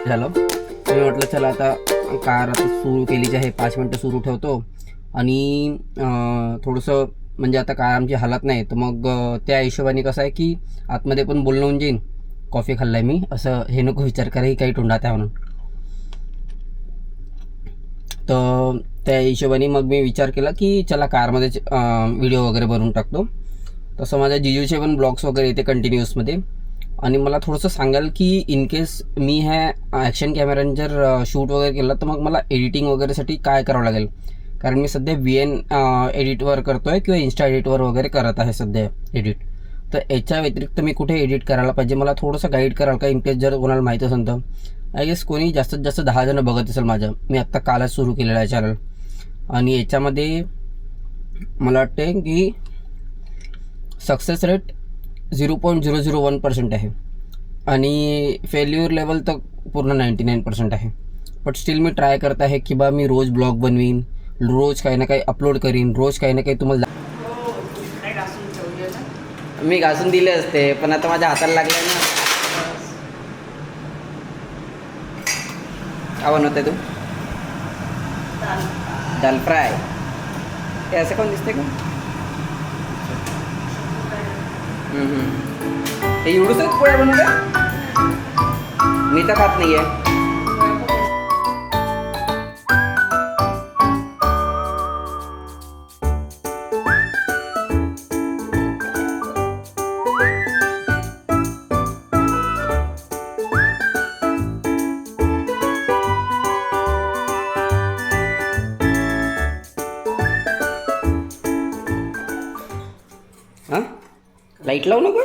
झालं. मी म्हटलं चला आता कार आता सुरू केलीची आहे, 5 मिनटं सुरू ठेवतो आणि थोडंसं म्हणजे आता कार आमची हालत नाही, तर मग त्या हिशोबाने कसं आहे की आतमध्ये पण बोलणं होऊन जाईन. कॉफी खाल्लाय मी, असं हे नको विचार करा ही काही तोंडात आहे म्हणून. तर त्या हिशोबाने मग मी विचार केला की चला कारमध्येच व्हिडिओ वगैरे बनवून टाकतो. तसं माझ्या जिजूचे पण ब्लॉग्स वगैरे येते कंटिन्युअसमध्ये. आणि मला थोडंसं सांगाल की इन केस मी ह्या ॲक्शन कॅमेऱ्याने जर शूट वगैरे केलं तर मग मला एडिटिंग वगैरेसाठी काय करावं लागेल. कारण मी सध्या VN एडिटवर करतो आहे किंवा इन्स्टा एडिटवर वगैरे करत आहे सध्या एडिट. तर याच्या व्यतिरिक्त मी कुठे एडिट करायला पाहिजे, मला थोडंसं गाईड कराल का. इन केस जर कोणाला माहीत असेल तर. आय गेस कोणी जास्तीत जास्त 10 जणं बघत असेल माझं. मी आत्ता कालच सुरू केलेलं आहे चॅनल. आणि याच्यामध्ये मला वाटते की सक्सेस रेट 0.001% आहे आणि फेल्युअर लेवल तर पूर्ण 99% आहे. बट स्टील मी ट्राय करत आहे की बा मी रोज ब्लॉग बनवीन, रोज काही ना काही अपलोड करीन, रोज काही ना काही तुम्हाला. मी घासून दिले असते पण आता माझ्या हाताला लागले ना. काय बनवत आहे तू? दाल फ्राय. हे असं कोण दिसते का? हे एवढंच पोळ्या बनवल्या? मी तर खात नाही आहे. हां, लाईट लावू नको.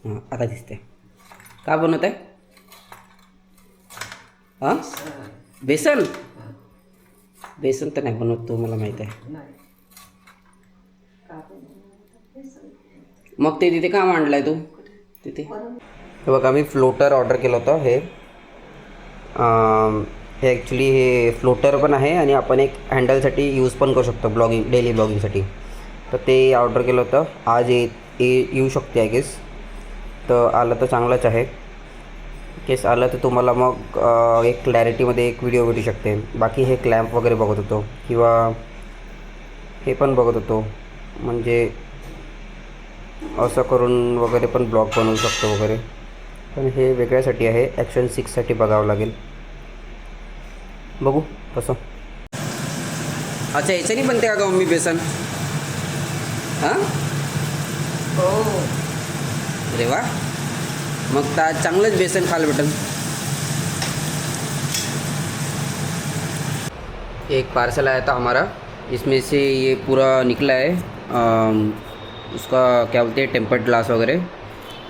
हां, आता दिसते. का बनवत आहे? हां, बेसन. बेसन तर नाही बनवत तू, मला माहीत आहे. मग ते तिथे का मांडलाय तू तिथे? हे बघा, मी फ्लोटर ऑर्डर केलं होतं. हे ॲक्च्युली हे फ्लोटर पण आहे आणि आपण एक हँडलसाठी यूज पण करू शकतो ब्लॉगिंग, डेली ब्लॉगिंगसाठी. तर ते ऑर्डर केलं होतं. आज येऊ शकते आय गेस. तर आलं तर चांगलंच आहे. केस आलं तर तुम्हाला मग एक क्लॅरिटीमध्ये एक व्हिडिओ भेटू शकते. बाकी हे क्लॅम्प वगैरे बघत होतो किंवा हे पण बघत होतो, म्हणजे असं करून वगैरे पण ब्लॉग बनवू शकतो वगैरे. पण हे वेगळ्यासाठी आहे, ॲक्शन 6साठी बघावं लागेल. बघू कसं. अच्छा, याच्याने बनते का गं मी बेसन? हां, हो. अरे वा, मग तर आज चांगलंच बेसन खायला भेटेल. एक पार्सल आया था हमारा, इसमें से ये पूरा निकला है. उसका क्या बोलते हैं, टेम्पर्ड ग्लास वगैरह,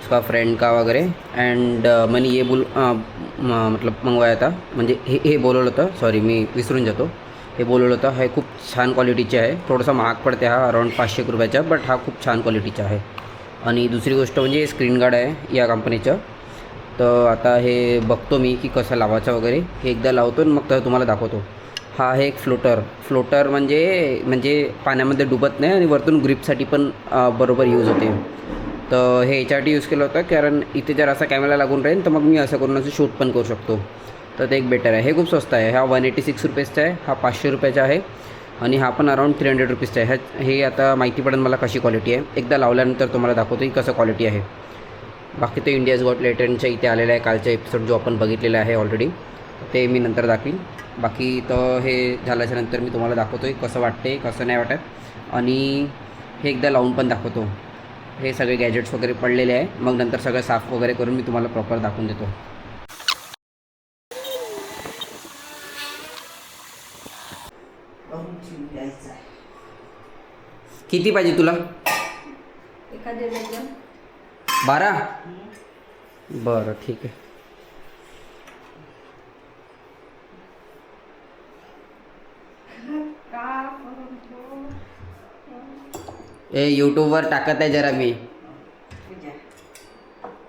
उसका फ्रेंड का वगैरह. एंड मैंने ये मतलब मंगवाया था. म्हणजे हे बोलवलं होतं, सॉरी मी विसरून जातो. हे बोलवलं होतं. हे खूप छान क्वालिटीचे आहे. थोडासा महाग पडते हा, अराउंड 500 रुपयाचा, बट हा खूप छान क्वालिटीचा आहे. आणि दुसरी गोष्ट म्हणजे स्क्रीन गार्ड आहे या कंपनीचं. तर आता हे बघतो मी की कसं लावायचं वगैरे. हे एकदा लावतो आणि मग तर तुम्हाला दाखवतो. हा आहे एक फ्लोटर म्हणजे पाण्यामध्ये डुबत नाही आणि वरतून ग्रिपसाठी पण बरोबर यूज होते. तर हे याच्यासाठी यूज केलं होतं कारण इथे जर असा कॅमेरा लागून राहील तर मग मी असं करून असं शूट पण करू शकतो. तर ते एक बेटर आहे. हे खूप स्वस्त आहे. हा 186 रुपयाचा आहे, हा 500 रुपयाचा आहे आणि हा पण अराउंड 300 रुपीजचा आहे. हे आता माहिती पडेल मला कशी क्वालिटी आहे. एकदा लावल्यानंतर तुम्हाला दाखवतो की कसं क्वालिटी आहे. बाकी तो इंडियाज गॉट टॅलेंटच्या इथे आलेला आहे कालचा एपिसोड जो आपण बघितलेला आहे ऑलरेडी, ते मी नंतर दाखवीन. बाकी तर हे झाल्याच्यानंतर मी तुम्हाला दाखवतो आहे कसं वाटते कसं नाही वाटत. आणि हे एकदा लावून पण दाखवतो. हे सगळे गॅजेट्स वगैरे पडलेले आहे. मग नंतर सगळं साफ वगैरे करून मी तुम्हाला प्रॉपर दाखवून देतो. किती पाहिजे तुला? 12. बरं ठीक आहे. यूट्यूबवर टाकत आहे जरा मी.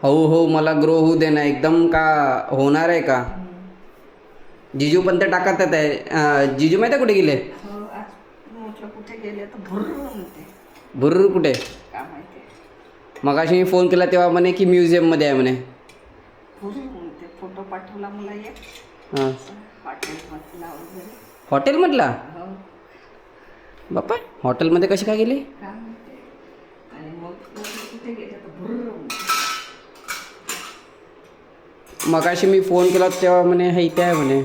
हो, मला ग्रो होऊ दे ना एकदम. का होणार आहे का? जिजू पण तर टाकत आहे. जिजू माहिती आहे कुठे गेले? कुठे गेले तर भुर्र कुठे? मगाशी मी फोन केला तेव्हा म्हणे की म्युझियममध्ये आहे म्हणे. पाठवला मला एक हां हॉटेलमधला वगैरे. हॉटेलमधला हो बाप्पा हॉटेलमध्ये कशी काय गेली काय म्हणते. आणि मग कुठे गेले तर भुर्रम. मगाशी मी फोन केला तेव्हा म्हणे हे इथे आहे म्हणे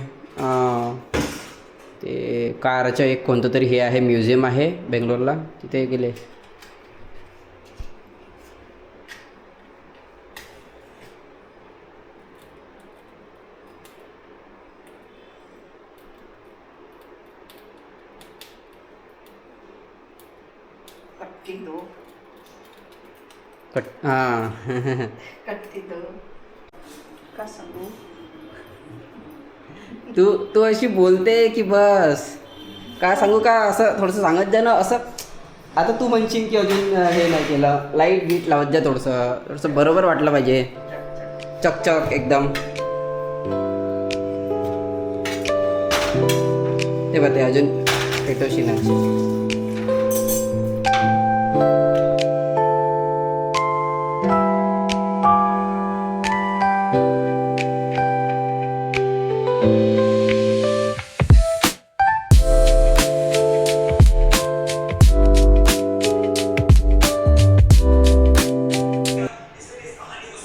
ते कारचं एक कोणतं तरी हे आहे म्युझियम आहे बेंगलोरला तिथे गेले. कट्टी दो हां कट्टी दो का सांगू. तू अशी बोलते की बस काय सांगू का असं थोडंसं सांगत जा ना असं. आता तू म्हणशील की अजून हे नाही केलं लाईट गीट लावत जा थोडंसं बरोबर वाटलं पाहिजे चकचक एकदम. ते बघ ते अजून पेटोशी नाही.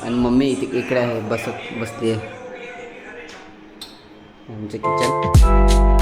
आणि मम्मी इकडे आहे बसली आहे आमचं किचन.